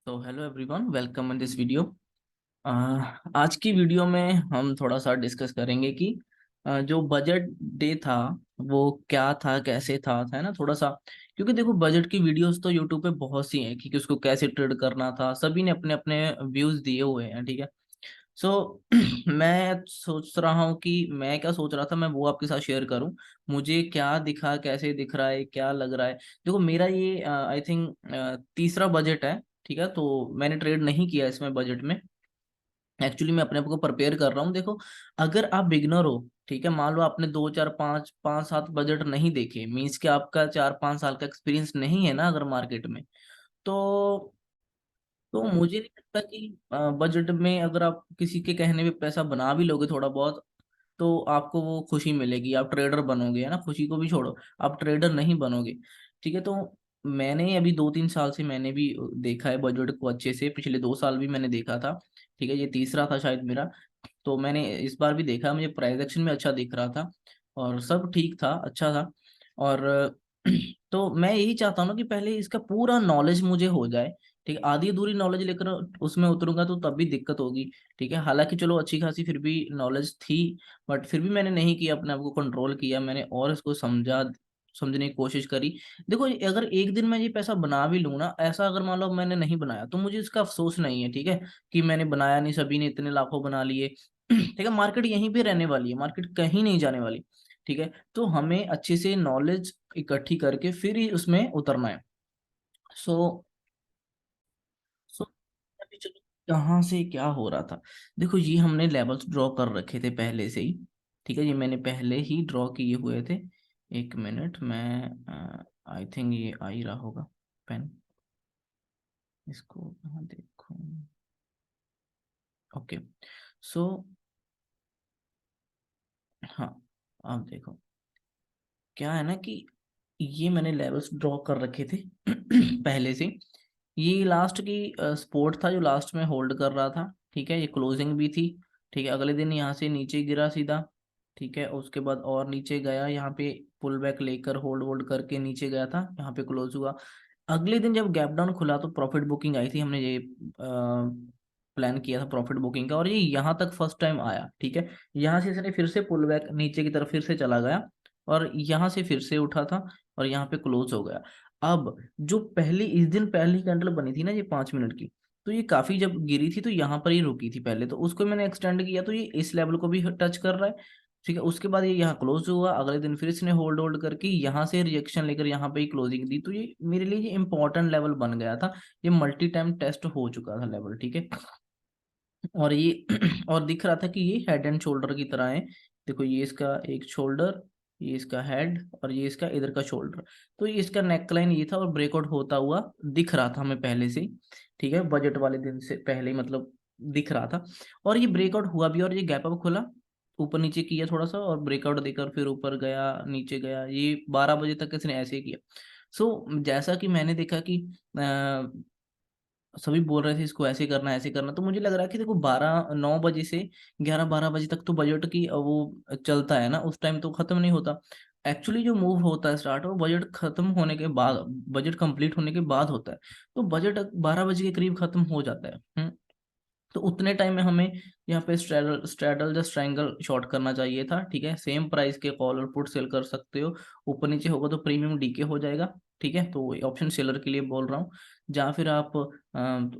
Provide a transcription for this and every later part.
तो hello everyone, welcome in this video. आज की वीडियो में हम थोड़ा सा डिस्कस करेंगे कि जो बजट डे था वो क्या था, कैसे था, है ना, थोड़ा सा। क्योंकि देखो, बजट की वीडियोस तो यूट्यूब पे बहुत सी हैं कि उसको कैसे ट्रेड करना था, सभी ने अपने अपने व्यूज दिए हुए हैं, ठीक है। सो मैं सोच रहा हूँ कि मैं क्या सोच रहा था, मैं वो आपके साथ शेयर करूँ। मुझे क्या दिखा, कैसे दिख रहा है, क्या लग रहा है। देखो, मेरा ये आई थिंक तीसरा बजट है, ठीक है। तो मैंने ट्रेड नहीं किया इसमें बजट में। एक्चुअली मैं अपने आप को प्रिपेयर कर रहा हूँ। देखो, अगर आप बिगनर हो, ठीक है, मान लो आपने दो चार पाँच पाँच सात बजट नहीं देखे, मीन्स कि आपका 4-5 साल का एक्सपीरियंस नहीं है ना अगर मार्केट में, तो मुझे नहीं लगता कि बजट में अगर आप किसी के कहने पे पैसा बना भी लोगे थोड़ा बहुत, तो आपको वो खुशी मिलेगी, आप ट्रेडर बनोगे, है ना। खुशी को भी छोड़ो, आप ट्रेडर नहीं बनोगे, ठीक है। तो मैंने अभी 2-3 साल से मैंने भी देखा है बजट को अच्छे से, पिछले 2 साल भी मैंने देखा था, ठीक है। ये तीसरा था शायद मेरा। तो मैंने इस बार भी देखा, मुझे प्राइस एक्शन में अच्छा दिख रहा था और सब ठीक था, अच्छा था। और तो मैं यही चाहता हूँ ना कि पहले इसका पूरा नॉलेज मुझे हो जाए, ठीक है। आधी अधूरी नॉलेज लेकर उसमें उतरूंगा तो तब भी दिक्कत होगी, ठीक है। हालांकि चलो अच्छी खासी फिर भी नॉलेज थी, बट फिर भी मैंने नहीं किया, अपने आप को कंट्रोल किया मैंने और इसको समझने की कोशिश करी। देखो, अगर एक दिन मैं ये पैसा बना भी लूँ ना, ऐसा अगर मान लो मैंने नहीं बनाया तो मुझे इसका अफसोस नहीं है, ठीक है, कि मैंने बनाया नहीं, सभी ने इतने लाखों बना लिए। ठीक है, मार्केट यहीं पे रहने वाली है, मार्केट कहीं नहीं जाने वाली, ठीक है। तो हमें अच्छे से नॉलेज इकट्ठी करके फिर ही उसमें उतरना है। सो सो अभी चलो, कहाँ से क्या हो रहा था। देखो, ये हमने लेवल्स ड्रॉ कर रखे थे पहले से ही, ठीक है। ये मैंने पहले ही ड्रॉ किए हुए थे। एक मिनट, मैं आई थिंक ये आ ही रहा होगा पेन, इसको कहाँ देखूं। ओके। सो हाँ, अब देखो क्या है ना कि ये मैंने लेवल्स ड्रॉ कर रखे थे पहले से। ये लास्ट की स्पोर्ट था जो लास्ट में होल्ड कर रहा था, ठीक है। ये क्लोजिंग भी थी, ठीक है। अगले दिन यहाँ से नीचे गिरा सीधा, ठीक है। उसके बाद और नीचे गया, यहाँ पे पुल बैक लेकर होल्ड होल्ड करके नीचे गया था, यहाँ पे क्लोज हुआ। अगले दिन जब गैप डाउन खुला तो प्रॉफिट बुकिंग आई थी, हमने ये प्लान किया था प्रॉफिट बुकिंग का, और ये यहाँ तक फर्स्ट टाइम आया, ठीक है। यहाँ से इसने फिर से पुल बैक नीचे की तरफ फिर से चला गया और यहाँ से फिर से उठा था और यहाँ पे क्लोज हो गया। अब जो पहली इस दिन पहली कैंडल बनी थी ना, ये 5 मिनट की, तो ये काफी जब गिरी थी तो यहाँ पर ही रुकी थी पहले, तो उसको मैंने एक्सटेंड किया तो ये इस लेवल को भी टच कर रहा है, ठीक है। उसके बाद ये यहाँ क्लोज हुआ, अगले दिन फिर इसने होल्ड होल्ड करके यहाँ से रिजेक्शन लेकर यहाँ पे ही क्लोजिंग दी, तो ये मेरे लिए ये इंपॉर्टेंट लेवल बन गया था। ये मल्टी टाइम टेस्ट हो चुका था लेवल, ठीक है। और ये और दिख रहा था कि ये हेड एंड शोल्डर की तरह है। देखो, ये इसका एक शोल्डर, ये इसका हेड और ये इसका इधर का शोल्डर। तो ये इसका नेक लाइन ये था और ब्रेकआउट होता हुआ दिख रहा था हमें पहले से ही, ठीक है। बजट वाले दिन से पहले ही मतलब दिख रहा था। और ये ब्रेकआउट हुआ भी और ये गैप अप खुला, ऊपर नीचे किया थोड़ा सा और ब्रेकआउट देकर फिर ऊपर गया, नीचे गया। ये 12 बजे तक इसने ऐसे ही किया। जैसा कि मैंने देखा कि सभी बोल रहे थे इसको ऐसे करना ऐसे करना, तो मुझे लग रहा है कि देखो 9 बजे से 11-12 बजे तक तो बजट की वो चलता है ना, उस टाइम तो खत्म नहीं होता। एक्चुअली जो मूव होता है स्टार्ट, वो बजट खत्म होने के बाद, बजट कंप्लीट होने के बाद होता है। तो बजट 12 बजे के करीब खत्म हो जाता है। तो उतने टाइम में हमें यहाँ पे स्ट्रैडल स्ट्रैडल या स्ट्रैंगल शॉर्ट करना चाहिए था, ठीक है। सेम प्राइस के कॉल और पुट सेल कर सकते हो, ऊपर नीचे होगा तो प्रीमियम डीके हो जाएगा, ठीक है। तो ऑप्शन सेलर के लिए बोल रहा हूँ। जहाँ फिर आप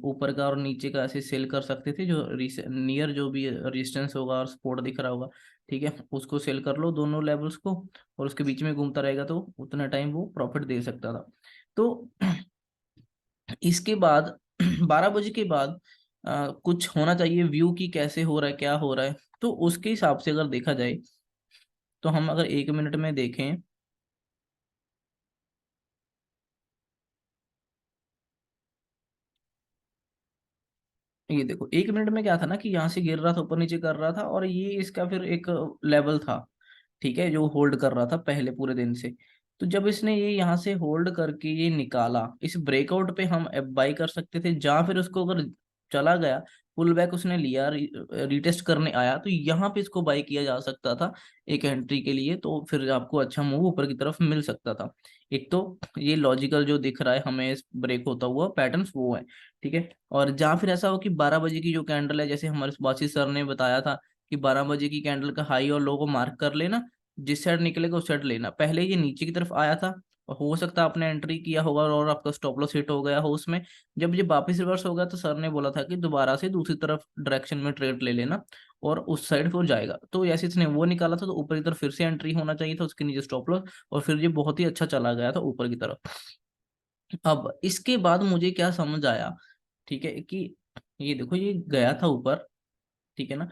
ऊपर का और नीचे का ऐसे सेल कर सकते थे, जो नियर जो भी रेजिस्टेंस होगा और सपोर्ट दिख रहा होगा, ठीक है, उसको सेल कर लो दोनों लेवल्स को, और उसके बीच में घूमता रहेगा तो उतना टाइम वो प्रॉफिट दे सकता था। तो इसके बाद 12 बजे के बाद कुछ होना चाहिए व्यू की, कैसे हो रहा है, क्या हो रहा है। तो उसके हिसाब से अगर देखा जाए, तो हम अगर 1 मिनट में देखें, ये देखो 1 मिनट में क्या था ना कि यहाँ से गिर रहा था, ऊपर नीचे कर रहा था, और ये इसका फिर एक लेवल था, ठीक है, जो होल्ड कर रहा था पहले पूरे दिन से। तो जब इसने ये यहाँ से होल्ड करके ये निकाला, इस ब्रेकआउट पे हम बाई कर सकते थे, जहाँ फिर उसको अगर चला गया, पुल बैक उसने लिया, रीटेस्ट करने आया, तो यहाँ पे इसको बाई किया जा सकता था एक एंट्री के लिए, तो फिर आपको अच्छा मूव ऊपर की तरफ मिल सकता था। एक तो ये लॉजिकल जो दिख रहा है हमें ब्रेक होता हुआ पैटर्न वो है, ठीक है। और जहाँ फिर ऐसा हो कि 12 बजे की जो कैंडल है, जैसे हमारे सुभाषित सर ने बताया था कि 12 बजे की कैंडल का हाई और लो को मार्क कर लेना, जिस साइड निकलेगा उस साइड लेना। पहले ये नीचे की तरफ आया था, और हो सकता है आपने एंट्री किया होगा और आपका स्टॉप लॉस हिट हो गया हो उसमें। जब ये वापस रिवर्स हो गया तो सर ने बोला था कि दोबारा से दूसरी तरफ डायरेक्शन में ट्रेड ले लेना और उस साइड पे वो जाएगा। तो जैसे इसने वो निकाला था तो ऊपर की तरफ फिर से एंट्री होना चाहिए था, उसके नीचे स्टॉप लॉस, और फिर ये बहुत ही अच्छा चला गया था ऊपर की तरफ। अब इसके बाद मुझे क्या समझ आया, ठीक है, कि ये देखो ये गया था ऊपर, ठीक है ना।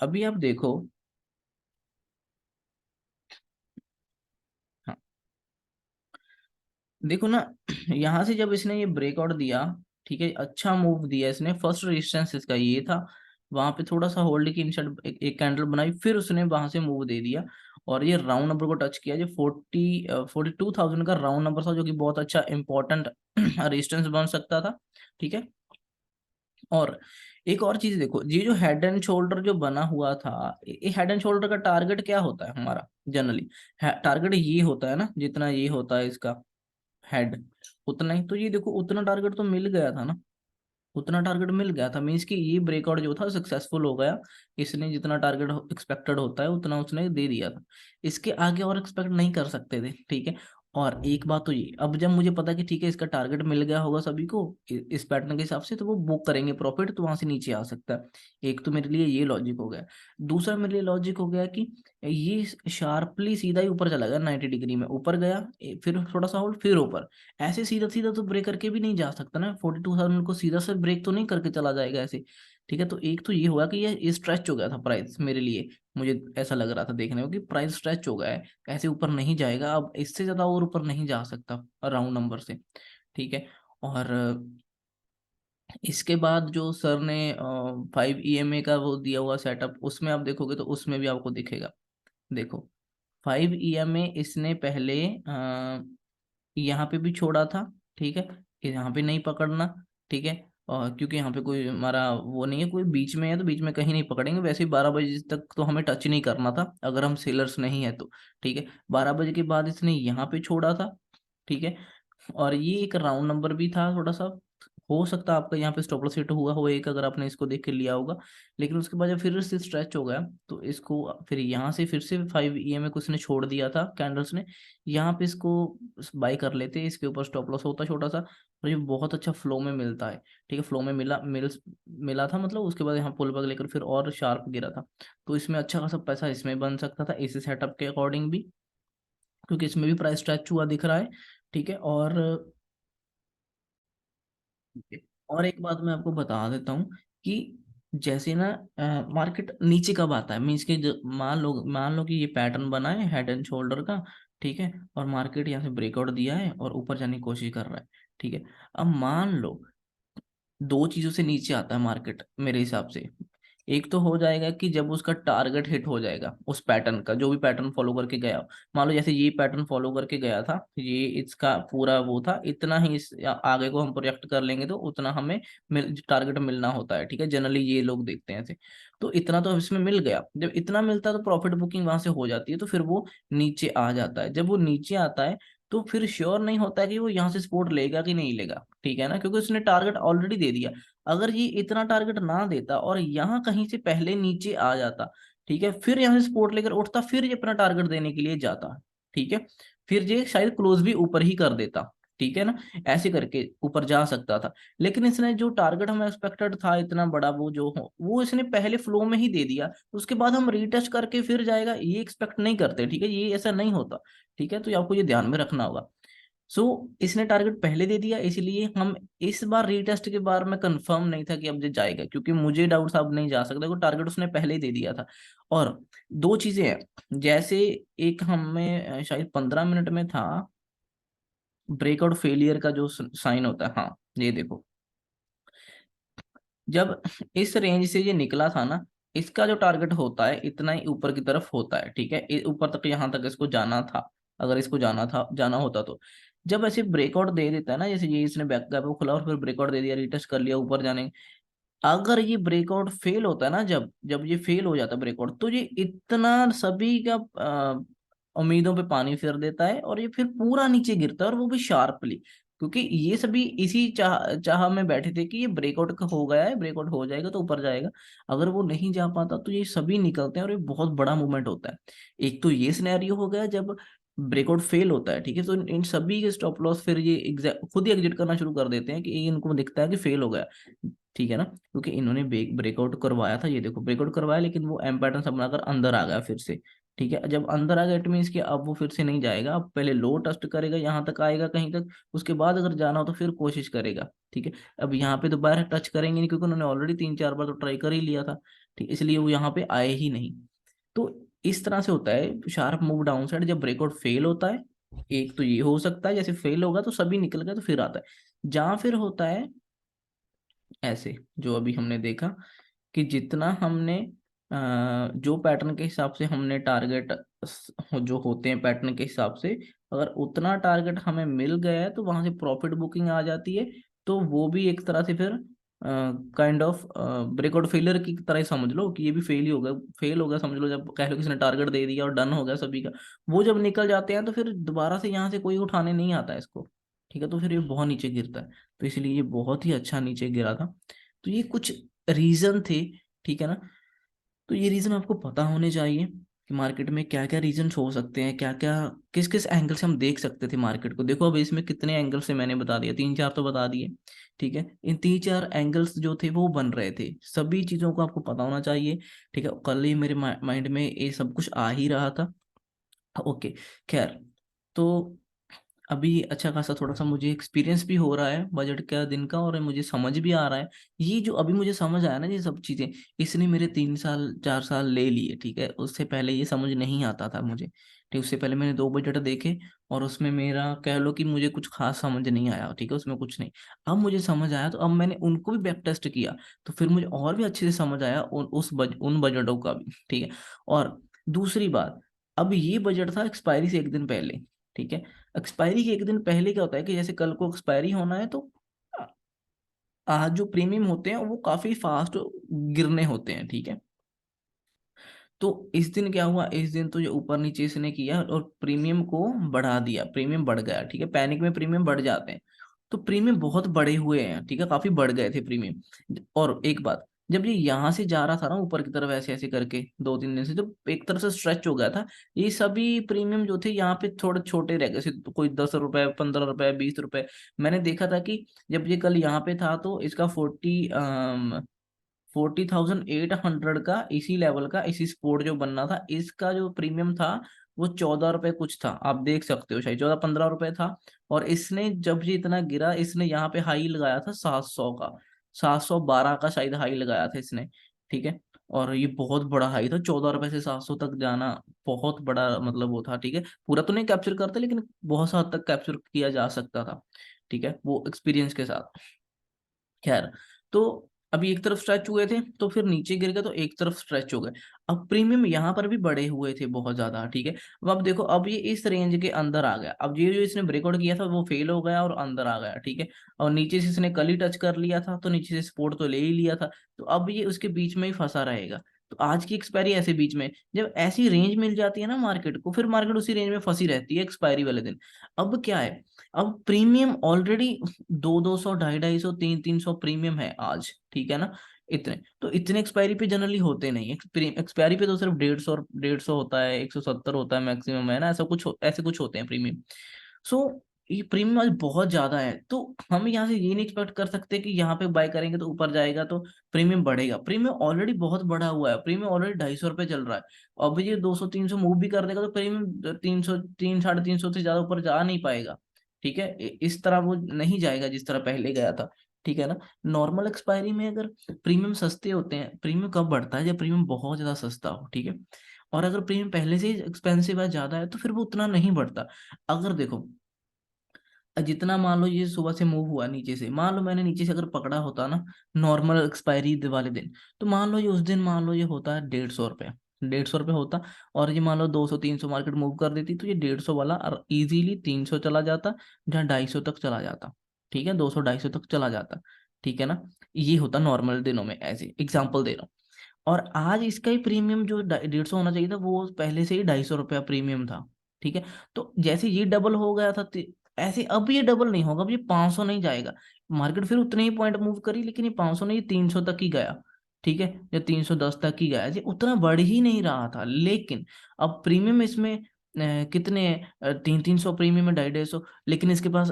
अभी आप देखो, हाँ, देखो ना, यहाँ से जब इसने ये ब्रेकआउट दिया, ठीक है, अच्छा मूव दिया इसने, फर्स्ट रेजिस्टेंस इसका ये था, वहां पे थोड़ा सा होल्ड की इंसर्ट एक कैंडल बनाई, फिर उसने वहां से मूव दे दिया और ये राउंड नंबर को टच किया, जो 42,000 का राउंड नंबर था, जो कि बहुत अच्छा इंपॉर्टेंट रेजिस्टेंस बन सकता था, ठीक है। और एक और चीज देखो, ये जो हेड एंड शोल्डर जो बना हुआ था, ये हेड एंड शोल्डर का टारगेट क्या होता है हमारा जनरली, टारगेट ये होता है ना, जितना ये होता है इसका हेड, उतना ही। तो ये देखो उतना टारगेट तो मिल गया था ना, उतना टारगेट मिल गया था, मीन्स कि ये ब्रेकआउट जो था सक्सेसफुल हो गया। इसने जितना टारगेट एक्सपेक्टेड होता है उतना उसने दे दिया था, इसके आगे और एक्सपेक्ट नहीं कर सकते थे, ठीक है। और एक बात तो ये, अब जब मुझे पता कि ठीक है इसका टारगेट मिल गया होगा सभी को इस पैटर्न के हिसाब से, तो वो बुक करेंगे प्रॉफिट, तो वहां से नीचे आ सकता है। एक तो मेरे लिए ये लॉजिक हो गया। दूसरा मेरे लिए लॉजिक हो गया कि ये शार्पली सीधा ही ऊपर चला गया, 90 डिग्री में ऊपर गया, फिर थोड़ा सा होल्ड, फिर ऊपर। ऐसे सीधा सीधा तो ब्रेक करके भी नहीं जा सकता ना, 42,000 को सीधा से ब्रेक तो नहीं करके चला जाएगा ऐसे, ठीक है। तो एक तो ये हुआ कि ये स्ट्रेच हो गया था प्राइस मेरे लिए, मुझे ऐसा लग रहा था देखने में कि प्राइस स्ट्रेच हो गया है, ऐसे ऊपर नहीं जाएगा, अब इससे ज्यादा और ऊपर नहीं जा सकता राउंड नंबर से, ठीक है। और इसके बाद जो सर ने 5 EMA का वो दिया हुआ सेटअप, उसमें आप देखोगे तो उसमें भी आपको दिखेगा। देखो 5 EMA इसने पहले यहाँ पे भी छोड़ा था, ठीक है, कि यहाँ पे नहीं पकड़ना, ठीक है। और क्योंकि यहाँ पे कोई हमारा वो नहीं है, कोई बीच में है तो बीच में कहीं नहीं पकड़ेंगे, वैसे ही 12 बजे तक तो हमें टच नहीं करना था अगर हम सेलर्स नहीं है तो, ठीक है। 12 बजे के बाद इसने यहाँ पे छोड़ा था, ठीक है। और ये एक राउंड नंबर भी था थोड़ा सा, हो सकता है आपका यहाँ पे स्टॉप लॉस हिट हुआ हो एक, अगर आपने इसको देख के लिया होगा। लेकिन उसके बाद जब फिर से स्ट्रेच हो गया तो इसको फिर यहाँ से फिर से 5 EMA को इसने छोड़ दिया था कैंडल्स ने, यहाँ पे इसको बाई कर लेते, इसके ऊपर स्टॉप लॉस होता छोटा सा, और ये बहुत अच्छा फ्लो में मिलता है, ठीक है। फ्लो में मिला था, मतलब उसके बाद यहाँ पुल बैक लेकर फिर और शार्प गिरा था, तो इसमें अच्छा खासा पैसा इसमें बन सकता था इसी सेटअप के अकॉर्डिंग भी, क्योंकि इसमें भी प्राइस स्ट्रेच हुआ दिख रहा है, ठीक है। और एक बात मैं आपको बता देता हूँ कि जैसे ना मार्केट नीचे कब आता है, मीन्स के मान लो कि ये पैटर्न बना है हेड एंड शोल्डर का, ठीक है, और मार्केट यहाँ से ब्रेकआउट दिया है और ऊपर जाने की कोशिश कर रहा है, ठीक है। अब मान लो दो चीजों से नीचे आता है मार्केट मेरे हिसाब से। एक तो हो जाएगा कि जब उसका टारगेट हिट हो जाएगा उस पैटर्न का, जो भी पैटर्न फॉलो करके गया हो, मान लो जैसे ये पैटर्न फॉलो करके गया था, ये इसका पूरा वो था, इतना ही आगे को हम प्रोजेक्ट कर लेंगे तो उतना हमें टारगेट मिलना होता है, ठीक है, जनरली ये लोग देखते हैं ऐसे। तो इतना तो इसमें मिल गया, जब इतना मिलता है तो प्रॉफिट बुकिंग वहां से हो जाती है, तो फिर वो नीचे आ जाता है। जब वो नीचे आता है तो फिर श्योर नहीं होता है कि वो यहाँ से सपोर्ट लेगा कि नहीं लेगा, ठीक है ना, क्योंकि उसने टारगेट ऑलरेडी दे दिया। अगर ये इतना टारगेट ना देता और यहाँ कहीं से पहले नीचे आ जाता, ठीक है, फिर यहाँ से सपोर्ट लेकर उठता, फिर ये अपना टारगेट देने के लिए जाता, ठीक है, फिर ये शायद क्लोज भी ऊपर ही कर देता, ठीक है ना, ऐसे करके ऊपर जा सकता था। लेकिन इसने जो टारगेट हमें एक्सपेक्टेड था इतना बड़ा, वो जो हो वो इसने पहले फ्लो में ही दे दिया, उसके बाद हम रीटेस्ट करके फिर जाएगा ये एक्सपेक्ट नहीं करते, ठीक है, ये ऐसा नहीं होता, ठीक है। तो ये आपको ये ध्यान में रखना होगा। सो इसने टारगेट पहले दे दिया, इसलिए हम इस बार रीटेस्ट के बारे में कंफर्म नहीं था कि अब ये जाएगा, क्योंकि मुझे डाउट था अब नहीं जा सकता, क्योंकि टारगेट उसने पहले ही दे दिया था। और दो चीजें हैं, जैसे एक हमें शायद 15 मिनट में था ब्रेकआउट फेलियर का जो साइन होता है, हाँ ये देखो, जब इस रेंज से ये निकला था ना, इसका जो टारगेट होता है इतना ही ऊपर की तरफ होता है, ठीक है, ऊपर तक यहाँ तक इसको जाना था, अगर इसको जाना होता तो। जब ऐसे ब्रेकआउट दे देता है ना, जैसे ये इसने बैक गैप को खुला और फिर ब्रेकआउट दे दिया, रीटेस्ट कर लिया ऊपर जाने, अगर ये ब्रेकआउट फेल होता है ना, जब जब ये फेल हो जाता है ब्रेकआउट, तो ये इतना सभी का उम्मीदों पे पानी फेर देता है और ये फिर पूरा नीचे गिरता है, और वो भी शार्पली, क्योंकि ये सभी इसी चाह चाह में बैठे थे कि ये ब्रेकआउट हो गया है, ब्रेकआउट हो जाएगा तो ऊपर जाएगा। अगर वो नहीं जा पाता तो ये सभी निकलते हैं और ये बहुत बड़ा मूवमेंट होता है। एक तो ये सिनेरियो हो गया जब ब्रेकआउट फेल होता है, ठीक है, तो इन सभी के स्टॉप लॉस फिर ये खुद ही एग्जिट करना शुरू कर देते हैं कि इनको दिखता है कि फेल हो गया, ठीक है ना, क्योंकि इन्होंने ब्रेकआउट करवाया था, ये देखो ब्रेकआउट करवाया, लेकिन वो एम पैटर्न सब बनाकर अंदर आ गया फिर से, ठीक है। जब अंदर आ गया इट मीन्स कि अब वो फिर से नहीं जाएगा, अब पहले लो टेस्ट करेगा, यहाँ तक आएगा कहीं तक, उसके बाद अगर जाना हो तो फिर कोशिश करेगा, ठीक है। अब यहाँ पे दोबारा टच करेंगे नहीं, क्योंकि उन्होंने ऑलरेडी 3-4 बार तो ट्राई कर ही लिया था, ठीक, इसलिए वो यहाँ पे आए ही नहीं। तो इस तरह से होता है शार्प मूव डाउन साइड जब ब्रेकआउट फेल होता है। एक तो ये हो सकता है जैसे फेल होगा तो सभी निकल गए तो फिर आता है, जहां फिर होता है ऐसे जो अभी हमने देखा कि जितना हमने जो पैटर्न के हिसाब से हमने टारगेट जो होते हैं पैटर्न के हिसाब से, अगर उतना टारगेट हमें मिल गया है तो वहां से प्रॉफिट बुकिंग आ जाती है। तो वो भी एक तरह से फिर काइंड ऑफ ब्रेकआउट फेलियर की तरह ही समझ लो कि ये भी फेल ही हो गया, फेल हो गया समझ लो, जब कह लो किसी ने टारगेट दे दिया और डन हो गया सभी का, वो जब निकल जाते हैं तो फिर दोबारा से यहाँ से कोई उठाने नहीं आता है इसको, ठीक है, तो फिर ये बहुत नीचे गिरता है। तो इसलिए ये बहुत ही अच्छा नीचे गिरा था। तो ये कुछ रीजन थे, ठीक है ना। तो ये रीजन आपको पता होने चाहिए कि मार्केट में क्या क्या रीजन हो सकते हैं, क्या क्या किस किस एंगल से हम देख सकते थे मार्केट को। देखो अब इसमें कितने एंगल से मैंने बता दिया, 3-4 तो बता दिए, ठीक है। इन 3-4 एंगल्स जो थे वो बन रहे थे, सभी चीजों को आपको पता होना चाहिए, ठीक है। कल ही मेरे माइंड में ये सब कुछ आ ही रहा था, ओके, खैर। तो अभी अच्छा खासा थोड़ा सा मुझे एक्सपीरियंस भी हो रहा है बजट का दिन का, और मुझे समझ भी आ रहा है। ये जो अभी मुझे समझ आया ना ये सब चीजें, इसने मेरे 3-4 साल ले लिए, ठीक है। उससे पहले ये समझ नहीं आता था मुझे, ठीक, उससे पहले मैंने 2 बजट देखे और उसमें मेरा कह लो कि मुझे कुछ खास समझ नहीं आया, ठीक है, उसमें कुछ नहीं। अब मुझे समझ आया तो अब मैंने उनको भी बैक टेस्ट किया, तो फिर मुझे और भी अच्छे से समझ आया उन बजटों का भी, ठीक है। और दूसरी बात, अब ये बजट था एक्सपायरी से एक दिन पहले, ठीक है। एक्सपायरी के एक दिन पहले क्या होता है कि जैसे कल को एक्सपायरी होना है तो आज जो प्रीमियम होते हैं वो काफी फास्ट गिरने होते हैं, ठीक है। तो इस दिन क्या हुआ, इस दिन तो ये ऊपर नीचे इसने किया और प्रीमियम को बढ़ा दिया, प्रीमियम बढ़ गया, ठीक है। पैनिक में प्रीमियम बढ़ जाते हैं, तो प्रीमियम बहुत बड़े हुए हैं, ठीक है, काफी बढ़ गए थे प्रीमियम। और एक बात, जब ये यहाँ से जा रहा था ना ऊपर की तरफ ऐसे ऐसे करके 2-3 दिन से, जब एक तरफ से स्ट्रेच हो गया था, ये सभी प्रीमियम जो थे यहाँ पे थोड़े छोटे रह गए, तो कोई 10 रुपए, 15 रुपए, 20 रुपए। मैंने देखा था कि जब ये कल यहाँ पे था तो इसका 40,800 का इसी लेवल का इसी स्पोर्ट जो बनना था, इसका जो प्रीमियम था वो 14 रुपए कुछ था, आप देख सकते हो शायद 14-15 रुपए था। और इसने जब ये इतना गिरा, इसने यहाँ पे हाई लगाया था 700 का, 712 का शायद हाई लगाया था इसने, ठीक है। और ये बहुत बड़ा हाई था, 14 रुपए से 700 तक जाना बहुत बड़ा मतलब वो था, ठीक है। पूरा तो नहीं कैप्चर करता लेकिन बहुत सा हद तक कैप्चर किया जा सकता था, ठीक है, वो एक्सपीरियंस के साथ। खैर, तो अभी एक तरफ स्ट्रेच हुए थे तो फिर नीचे गिर गए तो एक तरफ स्ट्रेच हो गए। अब प्रीमियम यहाँ पर भी बड़े हुए थे बहुत ज्यादा, ठीक है। अब देखो अब ये इस रेंज के अंदर आ गया, अब ये जो इसने ब्रेकआउट किया था वो फेल हो गया और अंदर आ गया, ठीक है। और नीचे से इसने कल ही टच कर लिया था तो नीचे से सपोर्ट तो ले ही लिया था, तो अब ये उसके बीच में ही फंसा रहेगा। तो आज की एक्सपायरी ऐसे बीच में, जब ऐसी रेंज मिल जाती है ना मार्केट को, फिर मार्केट उसी रेंज में फंसी रहती है एक्सपायरी वाले दिन। अब क्या है, अब प्रीमियम ऑलरेडी 200, 200, 250, 250, 300 प्रीमियम है आज, ठीक है ना। इतने तो इतने एक्सपायरी पे जनरली होते नहीं, एक्सपायरी पे तो सिर्फ 150 होता है, 170 होता है मैक्सिमम, है ना, ऐसा कुछ ऐसे कुछ होते हैं प्रीमियम। सो ये प्रीमियम आज बहुत ज्यादा है, तो हम यहाँ से ये नहीं एक्सपेक्ट कर सकते कि यहाँ पे बाय करेंगे तो ऊपर जाएगा तो प्रीमियम बढ़ेगा। प्रीमियम ऑलरेडी बहुत बढ़ा हुआ है, प्रीमियम ऑलरेडी 250 रुपये चल रहा है। अब ये 200-300 मूव भी कर देगा तो प्रीमियम 300, 300, 350 से ज्यादा ऊपर जा नहीं पाएगा, ठीक है। इस तरह वो नहीं जाएगा जिस तरह पहले गया था, ठीक है ना। नॉर्मल एक्सपायरी में अगर प्रीमियम सस्ते होते हैं, प्रीमियम कब बढ़ता है जब प्रीमियम बहुत ज्यादा सस्ता हो, ठीक है। और अगर प्रीमियम पहले से ही एक्सपेंसिव है, ज्यादा है, तो फिर वो उतना नहीं बढ़ता। अगर देखो जितना मान लो ये सुबह से मूव हुआ नीचे से, मान लो मैंने नीचे से अगर पकड़ा होता ना नॉर्मल एक्सपायरी वाले दिन, तो मान लो ये उस दिन मान लो ये होता है 150 रुपये, 150 रुपये होता, और ये मान लो 200-300 मार्केट मूव कर देती, तो ये 150 वाला इजीली 300 चला जाता, जहाँ 250 तक चला जाता। ठीक है, 200-250 तक चला जाता। ठीक है ना। ये होता नॉर्मल दिनों में, ऐसे एग्जाम्पल दे रहा हूँ। और आज इसका ही प्रीमियम जो 150 होना चाहिए था, वो पहले से ही 250 रुपया प्रीमियम था। ठीक है। तो जैसे ये डबल हो गया था, ऐसे अब ये डबल नहीं होगा, अब ये 500 नहीं जाएगा। मार्केट फिर उतने ही पॉइंट मूव करी, लेकिन ये 500 नहीं, ये 300 तक ही गया। ठीक है, या 310 तक ही गया, ये उतना बढ़ ही नहीं रहा था। लेकिन अब प्रीमियम इसमें कितने, 300 प्रीमियम है, 250, लेकिन इसके पास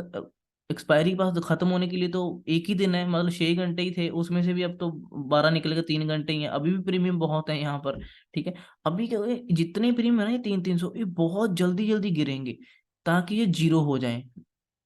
एक्सपायरी पास खत्म होने के लिए तो एक ही दिन है, मतलब 6 घंटे ही थे, उसमें से भी अब तो 12 निकल के 3 घंटे ही है, अभी भी प्रीमियम बहुत है यहाँ पर। ठीक है। अभी क्या है, जितने प्रीमियम है ना, ये 300 ये बहुत जल्दी जल्दी गिरेंगे, ताकि ये जीरो हो जाए।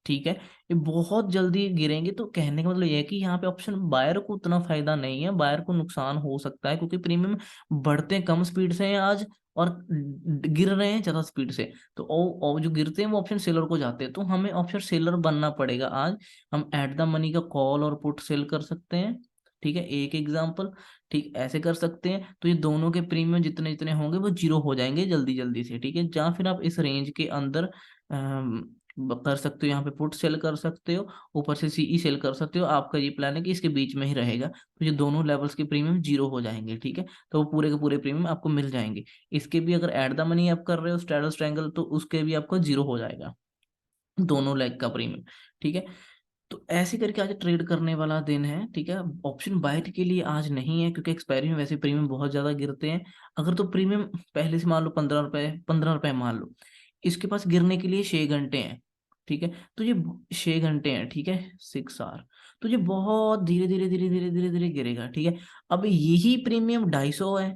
ठीक है, ये बहुत जल्दी गिरेंगे। तो कहने का मतलब ये है कि यहाँ पे ऑप्शन बायर को उतना फायदा नहीं है, बायर को नुकसान हो सकता है, क्योंकि प्रीमियम बढ़ते कम स्पीड से हैं आज, और गिर रहे हैं ज्यादा स्पीड से। तो और जो गिरते हैं वो ऑप्शन सेलर को जाते हैं, तो हमें ऑप्शन सेलर बनना पड़ेगा आज। हम एट द मनी का कॉल और पुट सेल कर सकते हैं। ठीक है, एक एग्जांपल। ठीक, ऐसे कर सकते हैं, तो ये दोनों के प्रीमियम जितने जितने होंगे वो जीरो हो जाएंगे जल्दी जल्दी से। ठीक है, जहाँ फिर आप इस रेंज के अंदर कर सकते हो, यहाँ पे पुट सेल कर सकते हो, ऊपर से सीई सेल कर सकते हो। आपका ये प्लान है कि इसके बीच में ही रहेगा, तो ये दोनों लेवल्स के प्रीमियम जीरो हो जाएंगे। ठीक है, तो वो पूरे के पूरे प्रीमियम आपको मिल जाएंगे। इसके भी अगर एट द मनी आप कर रहे हो स्ट्रैडल स्ट्रैंगल, तो उसके भी आपका जीरो हो जाएगा, दोनों लेग का प्रीमियम। ठीक है, तो ऐसे करके आज ट्रेड करने वाला दिन है। ठीक है, ऑप्शन बाइट के लिए आज नहीं है, क्योंकि एक्सपायरी में वैसे प्रीमियम बहुत ज्यादा गिरते हैं। अगर तो प्रीमियम पहले से मान लो 15 रुपए, 15 रुपए मान लो, इसके पास गिरने के लिए 6 घंटे हैं। ठीक है, तो ये 6 घंटे हैं। ठीक है, 6 आवर, तो ये बहुत धीरे धीरे धीरे धीरे धीरे धीरे गिरेगा। ठीक है, अब यही प्रीमियम 250 है।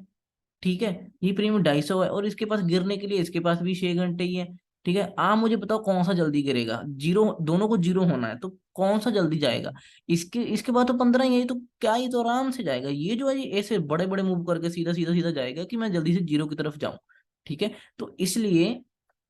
ठीक है, ये प्रीमियम 250 है, और इसके पास गिरने के लिए इसके पास भी 6 घंटे ही है। ठीक है, आप मुझे बताओ कौन सा जल्दी गिरेगा, जीरो, दोनों को जीरो होना है, तो कौन सा जल्दी जाएगा। इसके इसके बाद तो 15 ही है, ये तो क्या, ये तो आराम से जाएगा। ये जो है, ये ऐसे बड़े बड़े मूव करके सीधा सीधा सीधा जाएगा कि मैं जल्दी से जीरो की तरफ जाऊं। ठीक है, तो इसलिए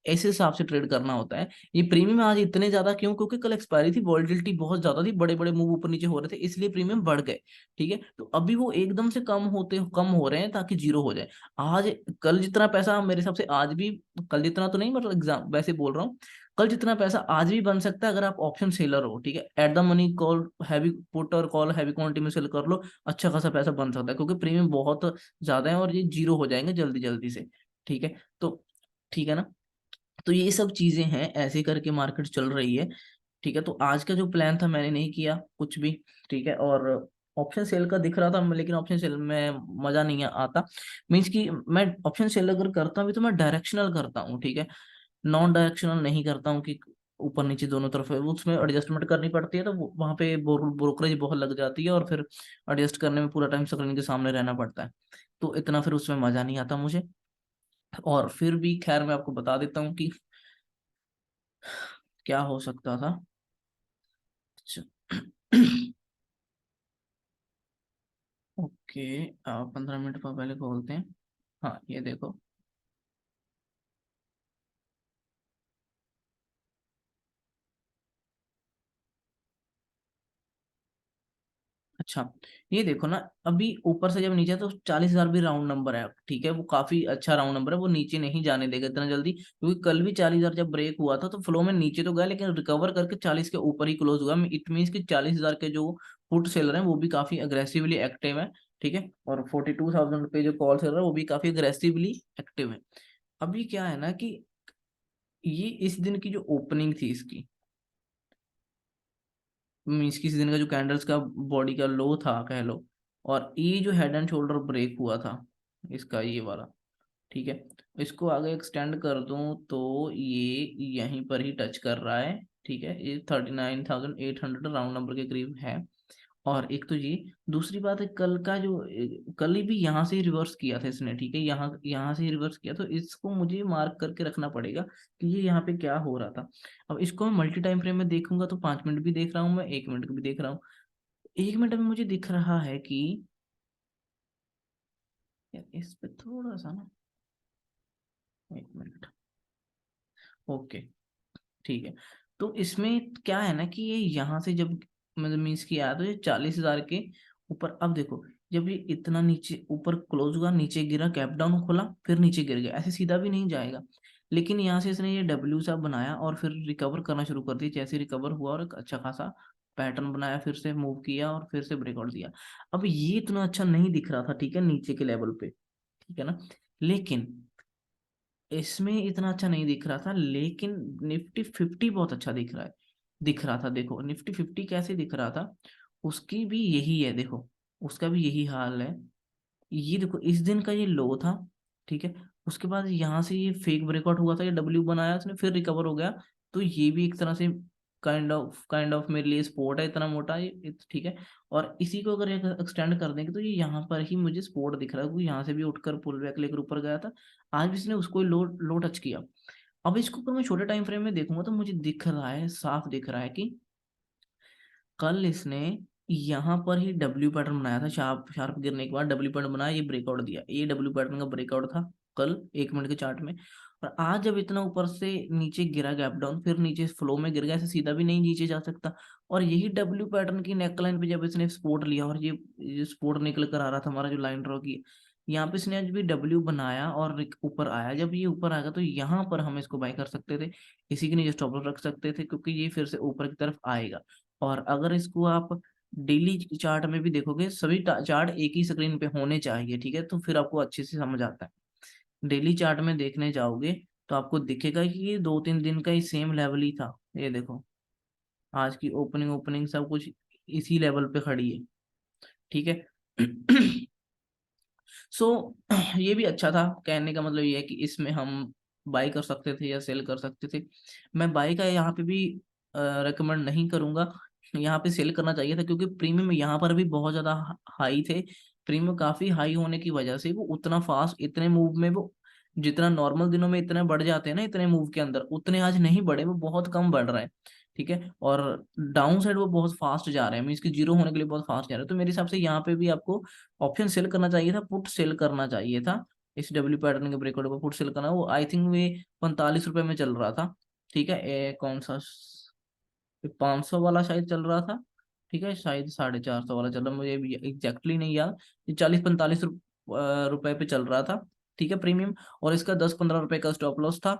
ऐसे हिसाब से ट्रेड करना होता है। ये प्रीमियम आज इतने ज्यादा क्यों, क्योंकि कल एक्सपायरी थी, वॉलिटिलिटी बहुत ज्यादा थी, बड़े बड़े मूव ऊपर नीचे हो रहे थे, इसलिए प्रीमियम बढ़ गए। ठीक है, तो अभी वो एकदम से कम हो रहे हैं, ताकि जीरो हो जाए। आज कल जितना पैसा मेरे हिसाब से आज भी, कल जितना तो नहीं, मतलब एग्जाम वैसे बोल रहा हूँ, कल जितना पैसा आज भी बन सकता है, अगर आप ऑप्शन सेलर हो। ठीक है, at the money call heavy put और कॉल हैवी क्वांटिटी में सेल कर लो, अच्छा खासा पैसा बन सकता है, क्योंकि प्रीमियम बहुत ज्यादा है, और ये जीरो हो जाएंगे जल्दी जल्दी से। ठीक है, तो ठीक है ना। तो ये सब चीजें हैं, ऐसे करके मार्केट चल रही है। ठीक है, तो आज का जो प्लान था मैंने नहीं किया कुछ भी। ठीक है, और ऑप्शन सेल का दिख रहा था, लेकिन ऑप्शन सेल में मजा नहीं आता। मीन्स कि मैं ऑप्शन सेल अगर करता भी तो मैं डायरेक्शनल करता हूँ। ठीक है, नॉन डायरेक्शनल नहीं करता हूँ कि ऊपर नीचे दोनों तरफ है, उसमें एडजस्टमेंट करनी पड़ती है, तो वहां पे ब्रोकरेज बहुत लग जाती है, और फिर एडजस्ट करने में पूरा टाइम स्क्रीन के सामने रहना पड़ता है, तो इतना फिर उसमें मजा नहीं आता मुझे। और फिर भी खैर मैं आपको बता देता हूँ कि क्या हो सकता था। अच्छा। ओके, 15 मिनट पर पहले खोलते हैं। हाँ, ये देखो। अच्छा, ये देखो ना, अभी ऊपर से जब नीचे है, तो 40,000 भी राउंड नंबर है। ठीक है, वो काफी अच्छा राउंड नंबर है, वो नीचे नहीं जाने देगा इतना जल्दी, क्योंकि कल भी 40,000 जब ब्रेक हुआ था, तो फ्लो में नीचे तो गया, लेकिन रिकवर करके 40 के ऊपर ही क्लोज हुआ। इट मीन्स कि 40,000 के जो पुट सेलर हैं वो भी काफी अग्रेसिवली एक्टिव है। ठीक है, और 42,000 पे जो कॉल सेलर है वो भी काफी अग्रेसिवली एक्टिव है। अभी क्या है ना कि ये इस दिन की जो ओपनिंग थी इसकी, मीन्स किसी दिन का जो कैंडल्स का बॉडी का लो था कह लो, और ये जो हेड एंड शोल्डर ब्रेक हुआ था इसका, ये वाला। ठीक है, इसको आगे एक्सटेंड कर दूं तो ये यहीं पर ही टच कर रहा है। ठीक है, ये 39,800 राउंड नंबर के करीब है। और एक तो ये, दूसरी बात है, कल का जो कल ही भी यहाँ से ही रिवर्स किया था इसने। ठीक है, यहाँ यहाँ से ही रिवर्स किया, तो इसको मुझे मार्क करके रखना पड़ेगा कि ये यहाँ पे क्या हो रहा था। अब इसको मैं मल्टी टाइम फ्रेम में देखूंगा, तो 5 मिनट भी देख रहा हूँ मैं, 1 मिनट भी देख रहा हूँ। 1 मिनट में मुझे दिख रहा है कि यार इस पे थोड़ा सा ना, 1 मिनट। ओके, ठीक है। तो इसमें क्या है ना कि ये यहाँ से जब मतलब मीन्स की आया, तो ये 40,000 के ऊपर। अब देखो, जब ये इतना नीचे ऊपर क्लोज हुआ, नीचे गिरा, कैप डाउन खोला, फिर नीचे गिर गया, ऐसे सीधा भी नहीं जाएगा। लेकिन यहाँ से इसने ये डब्ल्यू सा बनाया और फिर रिकवर करना शुरू कर दिया। जैसे रिकवर हुआ और एक अच्छा खासा पैटर्न बनाया, फिर से मूव किया और फिर से ब्रेकआउट दिया। अब ये इतना अच्छा नहीं दिख रहा था, ठीक है, नीचे के लेवल पे, ठीक है ना। लेकिन इसमें इतना अच्छा नहीं दिख रहा था, लेकिन निफ्टी 50 बहुत अच्छा दिख रहा था। देखो निफ्टी 50 कैसे दिख रहा था, उसकी भी यही है, देखो उसका भी यही हाल है। ये देखो इस दिन का ये लो था, ठीक है। उसके बाद यहाँ से ये फेक ब्रेकआउट हुआ था, ये डब्ल्यू बनाया उसने, फिर रिकवर हो गया। तो ये भी एक तरह से काइंड ऑफ मेरे लिए सपोर्ट है, इतना मोटा ये, ठीक है। और इसी को अगर एक्सटेंड कर देंगे तो ये यहाँ पर ही मुझे सपोर्ट दिख रहा है, क्योंकि यहाँ से भी उठकर पुल बैक लेकर ऊपर गया था। आज भी इसने उसको लो लो टच किया। अब इसको अगर मैं छोटे टाइम फ्रेम में देखूंगा तो मुझे दिख रहा है, साफ दिख रहा है कि कल इसने यहाँ पर ही डब्ल्यू पैटर्न बनाया था, शार्प शार्प गिरने के बाद डब्ल्यू पैटर्न बनाया, ये ब्रेकआउट दिया, ये डब्ल्यू पैटर्न का ब्रेकआउट था कल 1 मिनट के चार्ट में। और आज जब इतना ऊपर से नीचे गिरा, गैप डाउन, फिर नीचे फ्लो में गिर गया, ऐसे सीधा भी नहीं नीचे जा सकता। और यही डब्ल्यू पैटर्न की नेकलाइन पे जब इसने सपोर्ट लिया और ये सपोर्ट निकल कर आ रहा था हमारा जो लाइन ड्रॉ की, यहाँ पे इसने आज भी डब्ल्यू बनाया और ऊपर आया। जब ये ऊपर आएगा तो यहाँ पर हम इसको बाय कर सकते थे, इसी के नीचे स्टॉप लॉस रख सकते थे, क्योंकि ये फिर से ऊपर की तरफ आएगा। और अगर इसको आप डेली चार्ट में भी देखोगे, सभी चार्ट एक ही स्क्रीन पे होने चाहिए, ठीक है, तो फिर आपको अच्छे से समझ आता है। डेली चार्ट में देखने जाओगे तो आपको दिखेगा कि ये 2-3 दिन का ही सेम लेवल ही था। ये देखो आज की ओपनिंग ओपनिंग सब कुछ इसी लेवल पे खड़ी है, ठीक है। सो ये भी अच्छा था। कहने का मतलब ये है कि इसमें हम बाई कर सकते थे या सेल कर सकते थे। मैं बाई का यहाँ पे भी रेकमेंड नहीं करूंगा, यहाँ पे सेल करना चाहिए था, क्योंकि प्रीमियम यहाँ पर भी बहुत ज्यादा हाई थे। प्रीमियम काफी हाई होने की वजह से वो उतना फास्ट, इतने मूव में वो जितना नॉर्मल दिनों में इतने बढ़ जाते हैं ना, इतने मूव के अंदर उतने आज नहीं बढ़े, वो बहुत कम बढ़ रहा है, ठीक है। और डाउन साइड वो बहुत फास्ट जा रहे हैं, मीन कि जीरो होने के लिए बहुत फास्ट जा रहे हैं। तो मेरे हिसाब से यहाँ पे भी आपको ऑप्शन सेल करना चाहिए था, पुट सेल करना चाहिए था। इस डब्ल्यू पैटर्न के ब्रेकआउट पर पुट सेल करना, वो आई थिंक वे 45 रुपए में चल रहा था, ठीक है। कौन सा 500 वाला शायद चल रहा था, ठीक है, शायद 450 वाला चल रहा, मुझे भी एग्जैक्टली नहीं याद। ये 40-45 रुपए पे चल रहा था, ठीक है, प्रीमियम। और इसका 10-15 रुपए का स्टॉप लॉस था,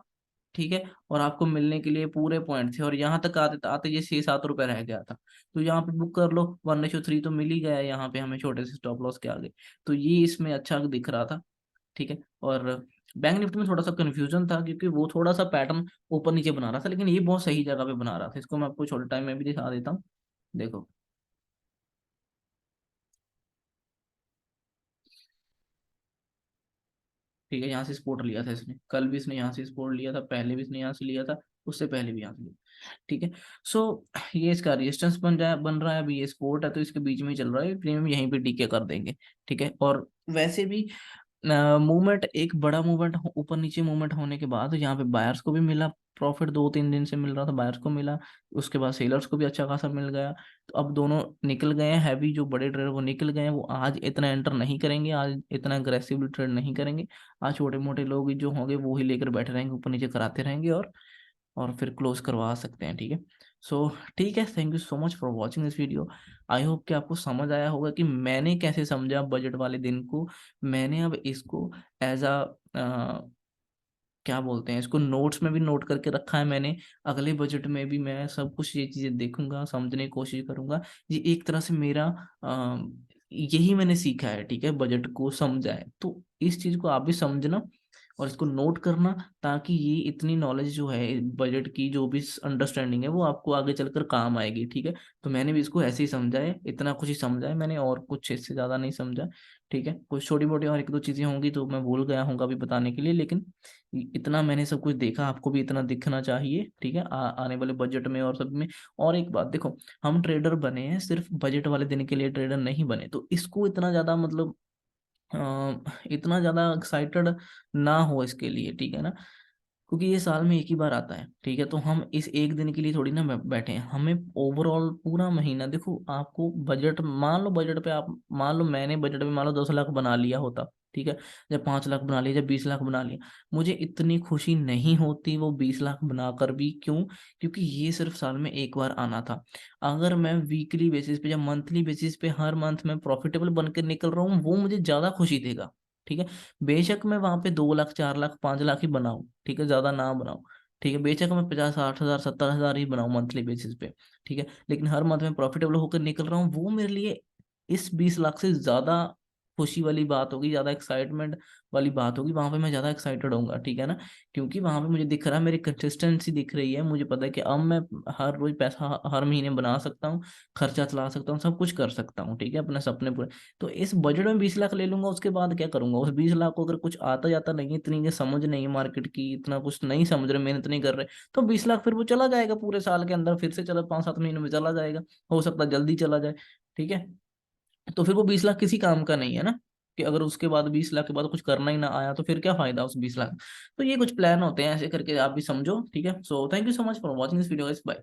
ठीक है। और आपको मिलने के लिए पूरे पॉइंट थे, और यहाँ तक आते आते ये 6-7 रुपए रह गया था। तो यहाँ पे बुक कर लो, 1:3 तो मिल ही गया यहाँ पे हमें छोटे से स्टॉप लॉस के आगे। तो ये इसमें अच्छा दिख रहा था, ठीक है। और बैंक निफ्टी में थोड़ा सा कंफ्यूजन था, क्योंकि वो थोड़ा सा पैटर्न ऊपर नीचे बना रहा था, लेकिन ये बहुत सही जगह पे बना रहा था। इसको मैं आपको छोटे टाइम में भी दिखा देता हूँ, देखो, ठीक है। यहाँ से सपोर्ट लिया था इसने, कल भी इसने यहाँ से सपोर्ट लिया था, पहले भी इसने यहाँ से लिया था, उससे पहले भी यहाँ से लिया, ठीक है। सो ये इसका रेजिस्टेंस बन रहा है, अभी ये सपोर्ट है, तो इसके बीच में ही चल रहा है, प्रीमियम यहीं पे डीके कर देंगे, ठीक है। और वैसे भी मूवमेंट, एक बड़ा मूवमेंट ऊपर नीचे मूवमेंट होने के बाद यहाँ पे बायर्स को भी मिला प्रॉफिट, 2-3 दिन से मिल रहा था, बायर्स को मिला, उसके बाद सेलर्स को भी अच्छा खासा मिल गया। तो अब दोनों निकल गए हैं, हैवी जो बड़े ट्रेडर वो निकल गए हैं, वो आज इतना एंटर नहीं करेंगे, आज इतना अग्रेसिवली ट्रेड नहीं करेंगे। आज छोटे मोटे लोग जो होंगे वो ही लेकर बैठे रहेंगे, ऊपर नीचे कराते रहेंगे, और फिर क्लोज करवा सकते हैं, ठीक है। सो ठीक है, thank you so much for watching this video. I hope कि आपको समझ आया होगा कि मैंने कैसे समझा बजट वाले दिन को। मैंने अब इसको एज अ क्या बोलते हैं, इसको नोट्स में भी नोट करके रखा है मैंने। अगले बजट में भी मैं सब कुछ ये चीजें देखूंगा, समझने की कोशिश करूंगा। ये एक तरह से मेरा यही मैंने सीखा है, ठीक है, बजट को समझा है। तो इस चीज को आप भी समझना और इसको नोट करना, ताकि ये इतनी नॉलेज जो है बजट की, जो भी अंडरस्टैंडिंग है, वो आपको आगे चलकर काम आएगी, ठीक है। तो मैंने भी इसको ऐसे ही समझा है, इतना कुछ ही समझा है मैंने, और कुछ इससे ज्यादा नहीं समझा, ठीक है। कुछ छोटी मोटी और एक दो चीजें होंगी तो मैं भूल गया हूँ अभी बताने के लिए, लेकिन इतना मैंने सब कुछ देखा, आपको भी इतना दिखना चाहिए, ठीक है, आने वाले बजट में और सब में। और एक बात देखो, हम ट्रेडर बने हैं सिर्फ बजट वाले दिन के लिए, ट्रेडर नहीं बने। तो इसको इतना ज्यादा मतलब इतना ज्यादा एक्साइटेड ना हो इसके लिए, ठीक है ना, क्योंकि ये साल में एक ही बार आता है, ठीक है। तो हम इस एक दिन के लिए थोड़ी ना बैठे हैं, हमें ओवरऑल पूरा महीना, देखो आपको बजट मान लो, बजट पे आप मान लो, मैंने बजट में मान लो 10 लाख बना लिया होता, ठीक है, जब 5 लाख बना लिया, जब 20 लाख बना लिया, मुझे इतनी खुशी नहीं होती वो 20 लाख बनाकर भी। क्यों? क्योंकि ये सिर्फ साल में एक बार आना था। अगर मैं वीकली बेसिस पे या मंथली बेसिस पे हर मंथ में प्रॉफिटेबल बनकर निकल रहा हूँ, वो मुझे ज्यादा खुशी देगा। ठीक है, बेशक मैं वहां पे 2 लाख, 4 लाख, 5 लाख ही बनाऊं, ठीक है, ज्यादा ना बनाऊं। ठीक है, बेशक मैं 50, 60 हजार, 70 हजार ही बनाऊं मंथली बेसिस पे। ठीक है, लेकिन हर मंथ में प्रॉफिटेबल होकर निकल रहा हूँ, वो मेरे लिए इस 20 लाख से ज्यादा खुशी वाली बात होगी, ज्यादा एक्साइटमेंट वाली बात होगी। वहां पे मैं ज्यादा एक्साइटेड होऊंगा, ठीक है ना, क्योंकि वहां पे मुझे दिख रहा है, मेरी कंसिस्टेंसी दिख रही है, मुझे पता है कि अब मैं हर रोज पैसा हर महीने बना सकता हूँ, खर्चा चला सकता हूँ, सब कुछ कर सकता हूँ। ठीक है, अपने सपने पूरे। तो इस बजट में 20 लाख ले लूंगा, उसके बाद क्या करूंगा उस 20 लाख को? अगर कुछ आता जाता नहीं है, इतनी ये समझ नहीं है मार्केट की, इतना कुछ नहीं समझ रहे, मेहनत नहीं कर रहे, तो 20 लाख फिर वो चला जाएगा पूरे साल के अंदर, फिर से चला 5-7 महीनों में चला जाएगा। हो सकता है जल्दी चला जाए। ठीक है, तो फिर वो 20 लाख किसी काम का नहीं है ना, कि अगर उसके बाद 20 लाख के बाद कुछ करना ही ना आया तो फिर क्या फायदा उस 20 लाख। तो ये कुछ प्लान होते हैं, ऐसे करके आप भी समझो। ठीक है, so thank you so much for watching this video, bye.